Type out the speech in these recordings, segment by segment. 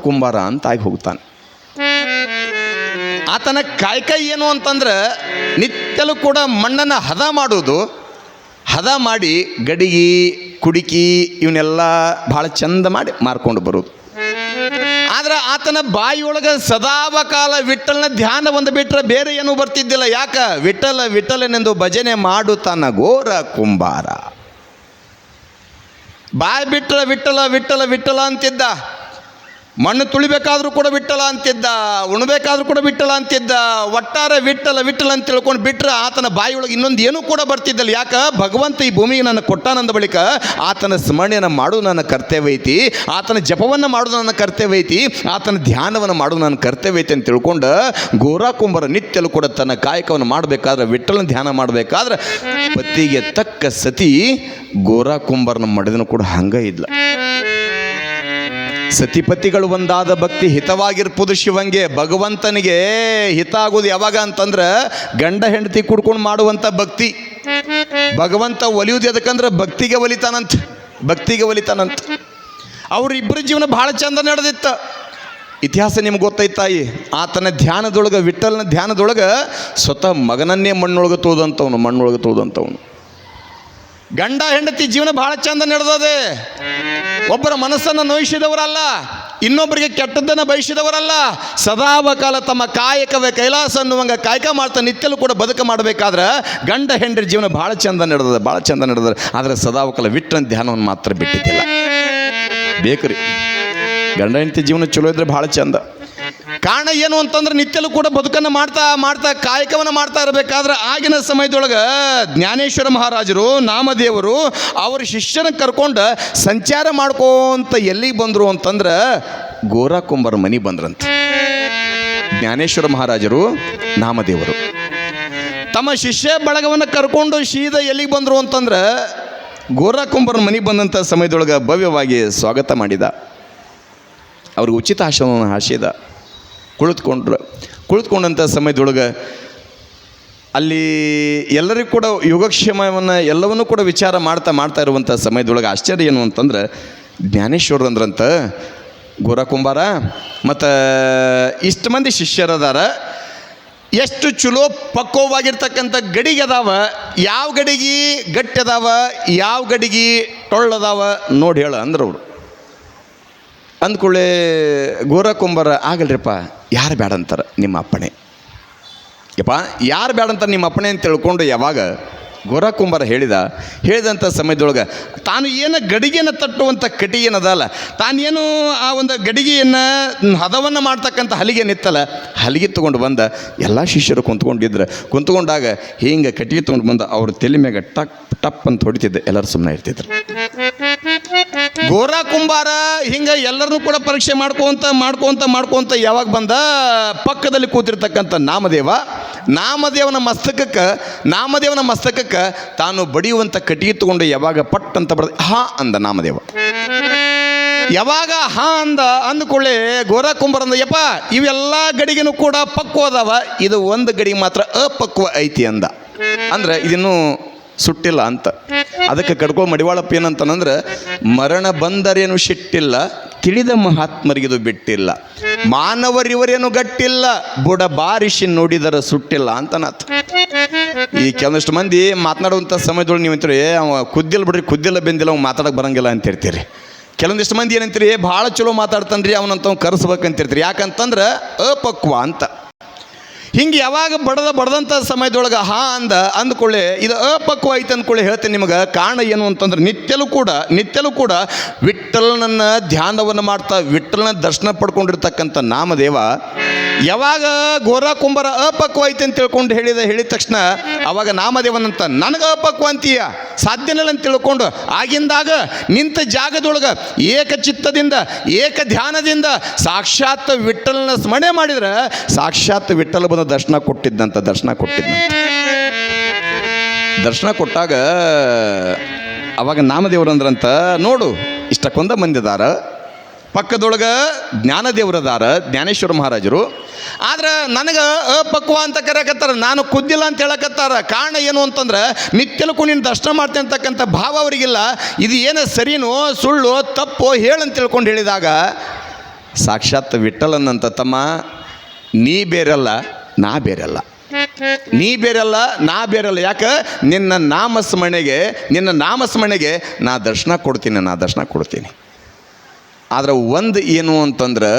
ಕುಂಬಾರ ಅಂತ ಆಗಿ ಹೋಗ್ತಾನೆ. ಆತನ ಕಾಯಕ ಏನು ಅಂತಂದ್ರೆ ನಿತ್ಯಲೂ ಕೂಡ ಮಣ್ಣನ್ನು ಹದ ಮಾಡೋದು, ಹದ ಮಾಡಿ ಗಡಿಗೆ ಕುಡಿಕಿ ಇವನ್ನೆಲ್ಲ ಭಾಳ ಚಂದ ಮಾಡಿ ಮಾರ್ಕೊಂಡು ಬರೋದು. ಆದ್ರೆ ಆತನ ಬಾಯಿಯೊಳಗೆ ಸದಾವಕಾಲ ವಿಠಲನ ಧ್ಯಾನ ಒಂದು ಬಿಟ್ಟರೆ ಬೇರೆ ಏನೂ ಬರ್ತಿದ್ದಿಲ್ಲ. ಯಾಕ? ವಿಠಲ ವಿಠಲನೆಂದು ಭಜನೆ ಮಾಡುತ್ತಾನ ಘೋರ ಕುಂಬಾರ. ಬಾಯಿ ಬಿಟ್ಟರೆ ವಿಠಲ ವಿಠಲ ವಿಠಲ ಅಂತಿದ್ದ, ಮಣ್ಣು ತುಳಿಬೇಕಾದ್ರೂ ಕೂಡ ವಿಠಲ ಅಂತಿದ್ದ, ಉಣ್ಬೇಕಾದ್ರೂ ಕೂಡ ವಿಠಲ ಅಂತಿದ್ದ. ಒಟ್ಟಾರೆ ವಿಠಲ ವಿಠಲ ಅಂತ ತಿಳ್ಕೊಂಡು ಬಿಟ್ಟರೆ ಆತನ ಬಾಯಿಯೊಳಗೆ ಇನ್ನೊಂದು ಏನೂ ಕೂಡ ಬರ್ತಿದ್ದಲ್ಲ. ಯಾಕ? ಭಗವಂತ ಈ ಭೂಮಿಗೆ ನನ್ನ ಕೊಟ್ಟಾನಂದ ಬಳಿಕ ಆತನ ಸ್ಮರಣೆಯನ್ನು ಮಾಡೋದು ನನ್ನ ಕರ್ತವ್ಯ ಐತಿ, ಆತನ ಜಪವನ್ನು ಮಾಡೋದು ನನ್ನ ಕರ್ತವ್ಯ ಐತಿ, ಆತನ ಧ್ಯಾನವನ್ನು ಮಾಡೋದು ನನ್ನ ಕರ್ತವ್ಯ ಐತಿ ಅಂತ ತಿಳ್ಕೊಂಡು ಘೋರ ಕುಂಬಾರ ನಿತ್ಯಲೂ ಕೂಡ ತನ್ನ ಕಾಯಕವನ್ನು ಮಾಡಬೇಕಾದ್ರೆ, ವಿಠಲನ ಧ್ಯಾನ ಮಾಡಬೇಕಾದ್ರೆ ಪತಿಗೆ ತಕ್ಕ ಸತಿ ಘೋರ ಕುಂಬಾರನ ಮಡದನು ಕೂಡ ಹಂಗ ಇದ್ಲ. ಸತಿಪತಿಗಳು ಒಂದಾದ ಭಕ್ತಿ ಹಿತವಾಗಿರ್ಬೋದು ಶಿವಂಗೆ. ಭಗವಂತನಿಗೆ ಹಿತ ಆಗೋದು ಯಾವಾಗ ಅಂತಂದ್ರೆ ಗಂಡ ಹೆಂಡತಿ ಕುಡ್ಕೊಂಡು ಮಾಡುವಂಥ ಭಕ್ತಿ. ಭಗವಂತ ಒಲಿಯುವುದು ಎದಕ್ಕಂದ್ರೆ ಭಕ್ತಿಗೆ ಒಲಿತಾನಂತ, ಭಕ್ತಿಗೆ ಒಲಿತಾನಂತ. ಅವರಿಬ್ಬರ ಜೀವನ ಭಾಳ ಚಂದ ನಡೆದಿತ್ತ. ಇತಿಹಾಸ ನಿಮ್ಗೆ ಗೊತ್ತೈತೆ ತಾಯಿ. ಆತನ ಧ್ಯಾನದೊಳಗೆ, ವಿಠಲನ ಧ್ಯಾನದೊಳಗೆ ಸ್ವತಃ ಮಗನನ್ನೇ ಮಣ್ಣೊಳಗೆ ತೋದಂಥವನು. ಗಂಡ ಹೆಂಡತಿ ಜೀವನ ಭಾಳ ಚಂದ ನಡೆದದೆ. ಒಬ್ಬರ ಮನಸ್ಸನ್ನು ನೋಯಿಸಿದವರಲ್ಲ, ಇನ್ನೊಬ್ಬರಿಗೆ ಕೆಟ್ಟದ್ದನ್ನು ಬಯಸಿದವರಲ್ಲ. ಸದಾವಕಾಲ ತಮ್ಮ ಕಾಯಕವೇ ಕೈಲಾಸ ಅನ್ನುವಂಗ ಕಾಯಕ ಮಾಡ್ತಾ ನಿತ್ಯಲೂ ಕೂಡ ಬದುಕು ಮಾಡಬೇಕಾದ್ರೆ ಗಂಡ ಹೆಂಡರ ಜೀವನ ಭಾಳ ಚಂದ ನಡೆದ. ಆದರೆ ಸದಾವಕಾಲ ವಿಠಲನ ಧ್ಯಾನವನ್ನು ಮಾತ್ರ ಬಿಟ್ಟಿದ್ದಿಲ್ಲ. ಬೇಕ್ರಿ, ಗಂಡ ಹೆಂಡತಿ ಜೀವನ ಚಲೋ ಇದ್ರೆ ಭಾಳ ಚಂದ. ಕಾರಣ ಏನು ಅಂತಂದ್ರೆ ನಿತ್ಯಲೂ ಕೂಡ ಬದುಕನ್ನು ಮಾಡ್ತಾ ಕಾಯಕವನ್ನು ಮಾಡ್ತಾ ಇರಬೇಕಾದ್ರೆ ಆಗಿನ ಸಮಯದೊಳಗೆ ಜ್ಞಾನೇಶ್ವರ ಮಹಾರಾಜರು, ನಾಮದೇವರು ಅವ್ರ ಶಿಷ್ಯನ ಕರ್ಕೊಂಡು ಸಂಚಾರ ಮಾಡ್ಕೊಂತ ಎಲ್ಲಿಗೆ ಬಂದರು ಅಂತಂದ್ರೆ ಘೋರ ಕುಂಬಾರ ಮನೆ ಬಂದ್ರಂತ. ಜ್ಞಾನೇಶ್ವರ ಮಹಾರಾಜರು, ನಾಮದೇವರು ತಮ್ಮ ಶಿಷ್ಯ ಬಳಗವನ್ನು ಕರ್ಕೊಂಡು ಸೀದಾ ಎಲ್ಲಿಗೆ ಬಂದರು ಅಂತಂದ್ರೆ ಘೋರ ಕುಂಬಾರ ಮನೆ ಬಂದಂಥ ಸಮಯದೊಳಗೆ ಭವ್ಯವಾಗಿ ಸ್ವಾಗತ ಮಾಡಿದ. ಅವ್ರಿಗೆ ಉಚಿತ ಆಶ್ರಮವನ್ನು ಹಾಸಿದ. ಕುಳಿತುಕೊಂಡಂಥ ಸಮಯದೊಳಗೆ ಅಲ್ಲಿ ಎಲ್ಲರಿಗೂ ಕೂಡ ಯೋಗಕ್ಷೇಮವನ್ನು ಎಲ್ಲವನ್ನೂ ಕೂಡ ವಿಚಾರ ಮಾಡ್ತಾ ಇರುವಂಥ ಸಮಯದೊಳಗೆ ಆಶ್ಚರ್ಯ ಏನು ಅಂತಂದ್ರೆ ಜ್ಞಾನೇಶ್ವರ ಅಂದ್ರಂತ ಘೋರ ಕುಂಬಾರ ಮತ್ತು ಇಷ್ಟು ಮಂದಿ ಶಿಷ್ಯರದಾರ, ಎಷ್ಟು ಚಲೋ ಪಕ್ವವಾಗಿರ್ತಕ್ಕಂಥ ಗಡಿಗೆ ಅದಾವ, ಯಾವ ಗಡಿಗೆ ಗಟ್ಟಿ ಅದಾವ, ಯಾವ ಗಡಿಗೆ ಟೊಳ್ಳದಾವ ನೋಡಿ ಹೇಳ ಅಂದ್ರೆ ಅವರು. ಅಂದ್ಕೊಳ್ಳೆ ಘೋರ ಕುಂಬಾರ ಆಗಲ್ರಿಪ್ಪ, ಯಾರು ಬೇಡ ಅಂತಾರೆ ನಿಮ್ಮ ಅಪ್ಪಣೆ, ಯಪ್ಪ ಯಾರು ಬೇಡ ಅಂತಾರೆ ನಿಮ್ಮ ಅಪ್ಪಣೆ ಅಂತ ತಿಳ್ಕೊಂಡು ಯಾವಾಗ ಘೋರ ಕುಂಬಾರ ಹೇಳಿದಂಥ ಸಮಯದೊಳಗೆ ತಾನು ಏನು ಗಡಿಗೆಯನ್ನು ತಟ್ಟುವಂಥ ಕಟಿ ಏನದಲ್ಲ, ತಾನೇನು ಆ ಒಂದು ಗಡಿಗೆಯನ್ನು ಹದವನ್ನು ಮಾಡ್ತಕ್ಕಂಥ ಹಲಿಗೆ ನಿತ್ತಲ್ಲ, ಹಲಿಗೆ ತೊಗೊಂಡು ಬಂದ ಎಲ್ಲ ಶಿಷ್ಯರು ಕುಂತ್ಕೊಂಡಾಗ ಹಿಂಗೆ ಕಟ್ಟಿಗೆ ತೊಗೊಂಡು ಬಂದ ಅವ್ರ ತಲೆ ಮ್ಯಾಗ ಟಪ್ ಅಂತ ಹೊಡಿತಿದ್ದೆ. ಎಲ್ಲರೂ ಸುಮ್ಮನೆ ಇರ್ತಿದ್ರು. ಘೋರ ಕುಂಬಾರ ಹಿಂಗೆ ಎಲ್ಲರನ್ನೂ ಕೂಡ ಪರೀಕ್ಷೆ ಮಾಡ್ಕೊಂತ ಯಾವಾಗ ಬಂದ ಪಕ್ಕದಲ್ಲಿ ಕೂತಿರ್ತಕ್ಕಂಥ ನಾಮದೇವನ ಮಸ್ತಕಕ್ಕೆ ತಾನು ಬಡಿಯುವಂಥ ಕಟ್ಟಿಗೆ ತಗೊಂಡು ಯಾವಾಗ ಪಟ್ ಅಂತ ಬಡ್ದ ಹಾ ಅಂದ ನಾಮದೇವ. ಯಾವಾಗ ಹಾ ಅಂದ್ಕೊಳ್ಳೆ ಘೋರ ಕುಂಬಾರ ಅಂದ, ಯಪ್ಪ ಇವೆಲ್ಲ ಗಡಿಗೆನೂ ಕೂಡ ಪಕ್ವ ಅದಾವ, ಇದು ಒಂದು ಗಡಿಗೆ ಮಾತ್ರ ಅಪಕ್ವ ಐತಿ ಅಂದ. ಅಂದ್ರೆ ಇದನ್ನು ಸುಟ್ಟಿಲ್ಲ ಅಂತ. ಅದಕ್ಕೆ ಕಡ್ಕೋ ಮಡಿವಾಳಪ್ಪ ಏನಂತಂದ್ರೆ ಮರಣ ಬಂದರೇನು ಶಿಟ್ಟಿಲ್ಲ, ತಿಳಿದ ಮಹಾತ್ಮರಿಗಿದು ಬಿಟ್ಟಿಲ್ಲ, ಮಾನವರಿವರೇನು ಗಟ್ಟಿಲ್ಲ, ಬುಡ ಬಾರಿಸಿ ನೋಡಿದರ ಸುಟ್ಟಿಲ್ಲ ಅಂತನಾಥ. ಈ ಕೆಲವಷ್ಟು ಮಂದಿ ಮಾತನಾಡುವಂಥ ಸಮಯದೊಳಗೆ ನೀವು ಅಂತೀರಿ ಅವ ಕುದ್ದಿಲ್ಲ ಬೆಂದಿಲ್ಲ ಅವ್ ಮಾತಾಡಕ್ಕೆ ಬರಂಗಿಲ್ಲ ಅಂತ ಹೇಳ್ತೀರಿ. ಕೆಲವೊಂದಿಷ್ಟು ಮಂದಿ ಏನಂತೀರಿ ಭಾಳ ಚಲೋ ಮಾತಾಡ್ತಾನ್ರಿ ಅವನಂತ ಕರೆಸ್ಬೇಕಂತಿರ್ತೀರಿ. ಯಾಕಂತಂದ್ರೆ ಅಪಕ್ವ ಅಂತ. ಹಿಂಗೆ ಯಾವಾಗ ಬಡದಂಥ ಸಮಯದೊಳಗೆ ಹಾ ಅಂದ್ಕೊಳ್ಳೆ ಇದು ಅಪಕ್ವ ಐತೆ ಅಂದ್ಕೊಳ್ಳಿ. ಹೇಳ್ತೇನೆ ನಿಮಗೆ ಕಾರಣ ಏನು ಅಂತಂದ್ರೆ ನಿತ್ಯಲೂ ಕೂಡ ವಿಠಲನನ್ನ ಧ್ಯಾನವನ್ನು ಮಾಡ್ತಾ ವಿಠಲನ ದರ್ಶನ ಪಡ್ಕೊಂಡಿರ್ತಕ್ಕಂಥ ನಾಮದೇವ ಯಾವಾಗ ಘೋರ ಕುಂಬಾರ ಅಪಕ್ವ ಐತೆ ಅಂತ ತಿಳ್ಕೊಂಡು ಹೇಳಿದ ತಕ್ಷಣ ಅವಾಗ ನಾಮದೇವನಂತ ನನಗೆ ಅಪಕ್ವ ಅಂತೀಯ, ಸಾಧ್ಯನಿಲ್ಲ ಅಂತ ತಿಳ್ಕೊಂಡು ಆಗಿಂದಾಗ ನಿಂತ ಜಾಗದೊಳಗೆ ಏಕಚಿತ್ತದಿಂದ ಏಕ ಧ್ಯಾನದಿಂದ ಸಾಕ್ಷಾತ್ ವಿಠಲನ ಸ್ಮರಣೆ ಮಾಡಿದ್ರೆ ಸಾಕ್ಷಾತ್ ವಿಠಲ ಬಂದ ದರ್ಶನ ಕೊಟ್ಟಿದ್ದಂತ. ದರ್ಶನ ಕೊಟ್ಟಾಗ ಅವಾಗ ನಾಮದೇವರಂದ್ರಂತ, ನೋಡು ಇಷ್ಟಕ್ಕೊಂದ ಮಂದಿದಾರ, ಪಕ್ಕದೊಳಗೆ ಜ್ಞಾನದೇವರದಾರ ಜ್ಞಾನೇಶ್ವರ ಮಹಾರಾಜರು, ಆದ್ರೆ ನನಗೆ ಅಪಕ್ವ ಅಂತ ಕರೆಯಕತ್ತಾರ, ನಾನು ಕುದ್ದಿಲ್ಲ ಅಂತ ಹೇಳಕತ್ತಾರ. ಕಾರಣ ಏನು ಅಂತಂದ್ರೆ ನಿತ್ಯಲಕ್ಕೂ ನೀನು ದರ್ಶನ ಮಾಡ್ತೇನೆ ಅಂತಕ್ಕಂಥ ಭಾವ ಅವರಿಗಿಲ್ಲ. ಇದು ಏನು ಸರಿನೋ ಸುಳ್ಳು ತಪ್ಪೋ ಹೇಳಂತ ತಿಳ್ಕೊಂಡು ಹೇಳಿದಾಗ ಸಾಕ್ಷಾತ್ ವಿಠಲನಂತ ತಮ್ಮ ನೀ ಬೇರಲ್ಲ ನಾ ಬೇರಲ್ಲ, ನೀ ಬೇರಲ್ಲ ನಾ ಬೇರಲ್ಲ. ಯಾಕೆ? ನಿನ್ನ ನಾಮಸ್ಮರಣೆಗೆ ನಾ ದರ್ಶನ ಕೊಡ್ತೀನಿ. ಆದ್ರೆ ಒಂದು ಏನು ಅಂತಂದ್ರೆ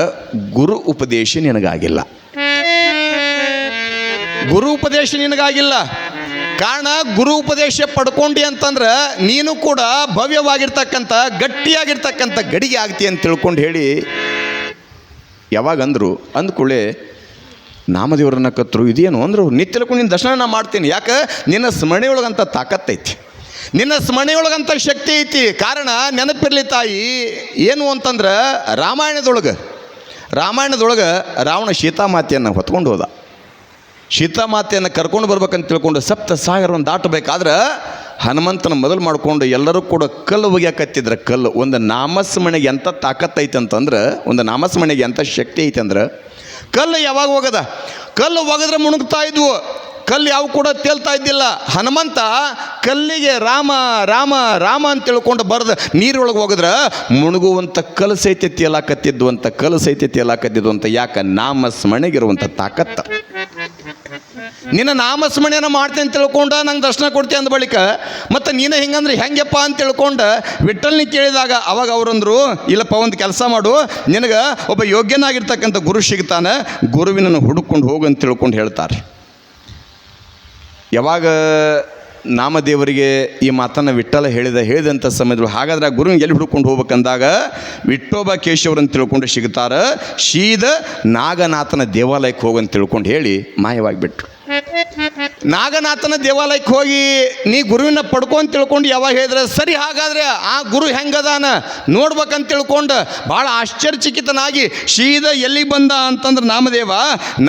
ಗುರು ಉಪದೇಶ ನಿನಗಾಗಿಲ್ಲ. ಕಾರಣ ಗುರು ಉಪದೇಶ ಪಡ್ಕೊಂಡಿ ಅಂತಂದ್ರೆ ನೀನು ಕೂಡ ಭವ್ಯವಾಗಿರ್ತಕ್ಕಂಥ ಗಟ್ಟಿಯಾಗಿರ್ತಕ್ಕಂಥ ಗಡಿಗೆ ಆಗ್ತಿ ಅಂತ ತಿಳ್ಕೊಂಡು ಹೇಳಿ ಯಾವಾಗ ಅಂದ್ಕೊಳ್ಳೆ ನಾಮದೇವರನ್ನ ಕತ್ತರು. ಇದೇನು ಅಂದರು, ನಿತ್ಯಲಕ್ಕೂ ನಿನ್ನ ದರ್ಶನ ನಾ ಮಾಡ್ತೀನಿ. ಯಾಕೆ? ನಿನ್ನ ಸ್ಮರಣೆಯೊಳಗಂಥ ತಾಕತ್ತೈತಿ, ನಿನ್ನ ಸ್ಮರಣೆಯೊಳಗಂಥ ಶಕ್ತಿ ಐತಿ. ಕಾರಣ ನೆನಪಿರ್ಲಿ ತಾಯಿ, ಏನು ಅಂತಂದ್ರೆ ರಾಮಾಯಣದೊಳಗೆ ರಾವಣ ಸೀತಾಮಾತೆಯನ್ನು ಹೊತ್ಕೊಂಡು ಹೋದ. ಸೀತಾಮಾತೆಯನ್ನು ಕರ್ಕೊಂಡು ಬರ್ಬೇಕಂತ ತಿಳ್ಕೊಂಡು 7 ಸಾವಿರವನ್ನು ದಾಟಬೇಕಾದ್ರೆ ಹನುಮಂತನ ಮೊದಲು ಮಾಡಿಕೊಂಡು ಎಲ್ಲರೂ ಕೂಡ ಕಲ್ಲು ಒಗ್ಯಾಕತ್ತಿದ್ರೆ ಕಲ್ಲು. ಒಂದು ನಾಮಸ್ಮರಣೆಗೆ ಎಂಥ ತಾಕತ್ತೈತೆ ಅಂತಂದ್ರೆ, ಒಂದು ನಾಮಸ್ಮರಣೆಗೆ ಎಂಥ ಶಕ್ತಿ ಐತೆ ಅಂದ್ರೆ, ಕಲ್ಲು ಯಾವಾಗ ಒಗದ? ಕಲ್ಲು ಒಗದ್ರೆ ಮುಣುಗ್ತಾ ಇದ್ವು, ಕಲ್ಲು ಯಾವ ಕೂಡ ತೇಲ್ತಾ ಇದ್ದಿಲ್ಲ. ಹನುಮಂತ ಕಲ್ಲಿಗೆ ರಾಮ ರಾಮ ರಾಮ ಅಂತ ತಿಳ್ಕೊಂಡು ಬರೆದು ನೀರೊಳಗೆ ಹೋಗಿದ್ರೆ ಮುಣುಗುವಂಥ ಕಲ್ಲು ಸಹಿತ ತೇಲಾಕತ್ತಿದ್ದು ಅಂತ. ಯಾಕೆ? ನಾಮಸ್ಮರಣೆಗಿರುವಂಥ ತಾಕತ್ತು. ನಿನ್ನ ನಾಮಸ್ಮರಣೆಯನ್ನು ಮಾಡ್ತೀನಿ ಅಂತ ತಿಳ್ಕೊಂಡು ನಂಗೆ ದರ್ಶನ ಕೊಡ್ತೀನಿ ಅಂದ ಬಳಿಕ ಮತ್ತು ನೀನು ಹಿಂಗಂದ್ರೆ ಹೆಂಗೆಪ್ಪ ಅಂತ ತಿಳ್ಕೊಂಡು ವಿಠಲ್ನಿ ಕೇಳಿದಾಗ ಅವಾಗ ಅವರಂದ್ರು, ಇಲ್ಲಪ್ಪ ಒಂದು ಕೆಲಸ ಮಾಡು, ನಿನಗೆ ಒಬ್ಬ ಯೋಗ್ಯನಾಗಿರ್ತಕ್ಕಂಥ ಗುರು ಸಿಗ್ತಾನೆ, ಗುರುವಿನನ್ನು ಹುಡುಕೊಂಡು ಹೋಗು ಅಂತ ತಿಳ್ಕೊಂಡು ಹೇಳ್ತಾರೆ. ಯಾವಾಗ ನಾಮದೇವರಿಗೆ ಈ ಮಾತನ್ನು ವಿಠಲ ಹೇಳಿದಂಥ ಸಮಯದಲ್ಲಿ ಹಾಗಾದ್ರೆ ಆ ಗುರುವಿನ ಎಲ್ಲಿ ಹುಡ್ಕೊಂಡು ಹೋಗ್ಬೇಕಂದಾಗ ವಿಠೋಬ ಕೇಶವರನ್ನು ತಿಳ್ಕೊಂಡು ಸಿಗ್ತಾರೆ. ನಾಗನಾಥನ ದೇವಾಲಯಕ್ಕೆ ಹೋಗಂತ ತಿಳ್ಕೊಂಡು ಹೇಳಿ ಮಾಯವಾಗಿಬಿಟ್ರು. ನಾಗನಾಥನ ದೇವಾಲಯಕ್ಕೆ ಹೋಗಿ ನೀ ಗುರುವಿನ ಪಡ್ಕೊಂತ ತಿಳ್ಕೊಂಡು ಯಾವಾಗ ಹೇಳಿದ್ರೆ ಸರಿ, ಹಾಗಾದರೆ ಆ ಗುರು ಹೆಂಗದಾನ ನೋಡ್ಬೇಕಂತ ತಿಳ್ಕೊಂಡು ಭಾಳ ಆಶ್ಚರ್ಯಚಕಿತನಾಗಿ ಎಲ್ಲಿಗೆ ಬಂದ ಅಂತಂದ್ರೆ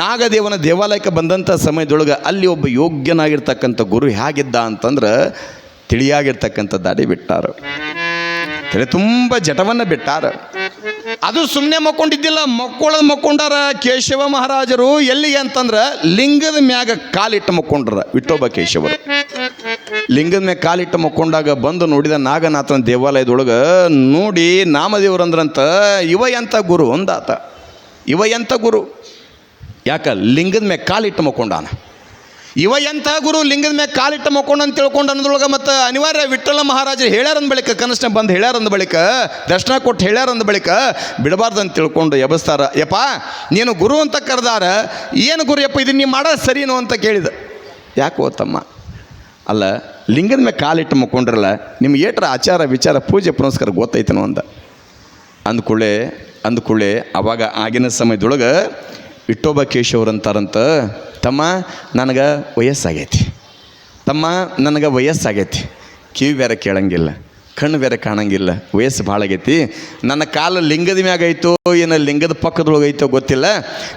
ನಾಗದೇವನ ದೇವಾಲಯಕ್ಕೆ ಬಂದಂಥ ಸಮಯದೊಳಗೆ ಅಲ್ಲಿ ಒಬ್ಬ ಯೋಗ್ಯನಾಗಿರ್ತಕ್ಕಂಥ ಗುರು ಹೇಗಿದ್ದ ಅಂತಂದ್ರೆ ತಿಳಿಯಾಗಿರ್ತಕ್ಕಂಥ ದಾಡಿ ಬಿಟ್ಟಾರು, ತಲೆ ತುಂಬ ಜಟವನ್ನು ಬಿಟ್ಟಾರ. ಅದು ಸುಮ್ಮನೆ ಮಕ್ಕೊಂಡಿದ್ದಿಲ್ಲ, ಮಕ್ಕೊಂಡಾರ ಕೇಶವ ಮಹಾರಾಜರು. ಎಲ್ಲಿಗೆ ಅಂತಂದ್ರೆ ಲಿಂಗದ ಮ್ಯಾಗ ಕಾಲಿಟ್ಟು ಮಕ್ಕೊಂಡ್ರ ವಿಠೋಬ ಕೇಶವರು. ಲಿಂಗದ ಮ್ಯಾಗ ಕಾಲಿಟ್ಟು ಮಕ್ಕೊಂಡಾಗ ಬಂದು ನೋಡಿದ ನಾಗನಾಥನ ದೇವಾಲಯದೊಳಗೆ ನೋಡಿ ನಾಮದೇವರಂದ್ರಂತ, ಇವ ಎಂಥ ಗುರು ಅಂದಾತ. ಇವ ಎಂಥ ಗುರು? ಯಾಕ? ಲಿಂಗದ ಮ್ಯಾಗ ಕಾಲಿಟ್ಟು ಮಕ್ಕೊಂಡಾನ. ಇವ ಎಂಥ ಗುರು ಲಿಂಗದ ಮ್ಯಾಗ ಕಾಲಿಟ್ಟು ಮಕ್ಕೊಂಡು ಅಂತ ತಿಳ್ಕೊಂಡು ಅನ್ನೋದ್ರೊಳಗೆ ಮತ್ತು ಅನಿವಾರ್ಯ ವಿಠಲ ಮಹಾರಾಜರು ಹೇಳ್ಯಾರಂದ ಬಳಿಕ, ಕನಸ್ನ ಬಂದು ಹೇಳ್ಯಾರಂದ ಬಳಿಕ, ದರ್ಶನ ಕೊಟ್ಟು ಹೇಳ್ಯಾರಂದ ಬಳಿಕ ಬಿಡಬಾರ್ದು ಅಂತ ತಿಳ್ಕೊಂಡು ಎಬಸ್ತಾರ. ಯಪ್ಪ ನೀನು ಗುರು ಅಂತ ಕರೆದಾರ, ಏನು ಗುರು ಯಪ್ಪ ಇದನ್ನು ನೀವು ಮಾಡೋದು ಸರಿನೋ ಅಂತ ಕೇಳಿದ. ಯಾಕೆ ತಮ್ಮ? ಅಲ್ಲ, ಲಿಂಗದ ಮ್ಯಾಗ ಕಾಲಿಟ್ಟು ಮಕ್ಕೊಂಡ್ರಲ್ಲ, ನಿಮ್ಗೆ ಏಟ್ರ ಆಚಾರ ವಿಚಾರ ಪೂಜೆ ಪುನಸ್ಕಾರ ಗೊತ್ತೈತನೋ ಅಂದ. ಅಂದ್ಕೊಳ್ಳೆ ಅವಾಗ ಆಗಿನ ಸಮಯದೊಳಗೆ ವಿಠೋಬ ಕೇಶವರಂತಾರಂತ, ತಮ್ಮ ನನಗೆ ವಯಸ್ಸಾಗೈತಿ, ಕಿವಿ ಬೇರೆ ಕೇಳಂಗಿಲ್ಲ, ಕಣ್ಣು ಬೇರೆ ಕಾಣಂಗಿಲ್ಲ, ವಯಸ್ಸು ಭಾಳ ಆಗೈತಿ. ನನ್ನ ಕಾಲು ಲಿಂಗದ ಮ್ಯಾಗ ಐತೋ ಏನೋ ಲಿಂಗದ ಪಕ್ಕದೊಳಗೆ ಐತೋ ಗೊತ್ತಿಲ್ಲ,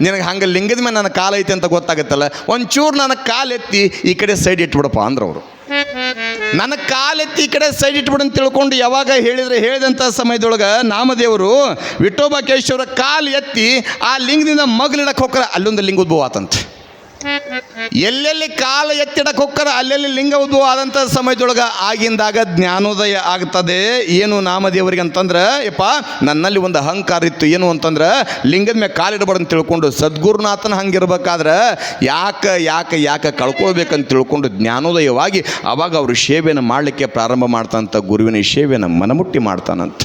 ನಿನಗೆ ಹಂಗೆ ಲಿಂಗದ ಮ್ಯಾಗ ನನ್ನ ಕಾಲು ಐತೆ ಅಂತ ಗೊತ್ತಾಗತ್ತಲ್ಲ, ಒಂಚೂರು ನನ್ನ ಕಾಲು ಎತ್ತಿ ಈ ಕಡೆ ಸೈಡ್ ಇಟ್ಬಿಡಪ್ಪ ಅಂದ್ರು ಅವರು. ನನ್ನ ಕಾಲೆತ್ತಿ ಈ ಕಡೆ ಸೈಡ್ ಇಟ್ಬಿಡು ಅಂತ ತಿಳ್ಕೊಂಡು ಯಾವಾಗ ಹೇಳಿದಂಥ ಸಮಯದೊಳಗೆ ನಾಮದೇವರು ವಿಠೋಬ ಕೇಶವರ ಕಾಲು ಎತ್ತಿ ಆ ಲಿಂಗದಿಂದ ಮಗ್ಲಿಡಕ್ಕೆ ಹೋಗ್ರ, ಅಲ್ಲೊಂದು ಲಿಂಗ ಉದ್ಭವ ಆತಂತೆ. ಎಲ್ಲೆಲ್ಲಿ ಕಾಲು ಎತ್ತಿಡಕ್ಕೆ ಹೋಗ್ತಾರ ಅಲ್ಲೆಲ್ಲಿ ಲಿಂಗ ಉದ್ಭವ ಆದಂಥ ಸಮಯದೊಳಗೆ ಆಗಿಂದಾಗ ಜ್ಞಾನೋದಯ ಆಗ್ತದೆ. ಏನು ನಾಮದೇವರಿಗೆ ಅಂತಂದ್ರೆ, ಯಪ್ಪ ನನ್ನಲ್ಲಿ ಒಂದು ಅಹಂಕಾರ ಇತ್ತು, ಏನು ಅಂತಂದ್ರೆ ಲಿಂಗದ ಮೇಲೆ ಕಾಲಿಡಬಾರ್ದು ಅಂತ ತಿಳ್ಕೊಂಡು ಸದ್ಗುರುನಾಥನ ಹಂಗಿರ್ಬೇಕಾದ್ರೆ ಯಾಕೆ ಕಳ್ಕೊಳ್ಬೇಕಂತ ತಿಳ್ಕೊಂಡು ಜ್ಞಾನೋದಯವಾಗಿ ಅವಾಗ ಅವರು ಸೇವೆಯನ್ನು ಮಾಡಲಿಕ್ಕೆ ಪ್ರಾರಂಭ ಮಾಡ್ತಾನಂತ. ಗುರುವಿನ ಸೇವೆಯನ್ನು ಮನಮುಟ್ಟಿ ಮಾಡ್ತಾನಂತ.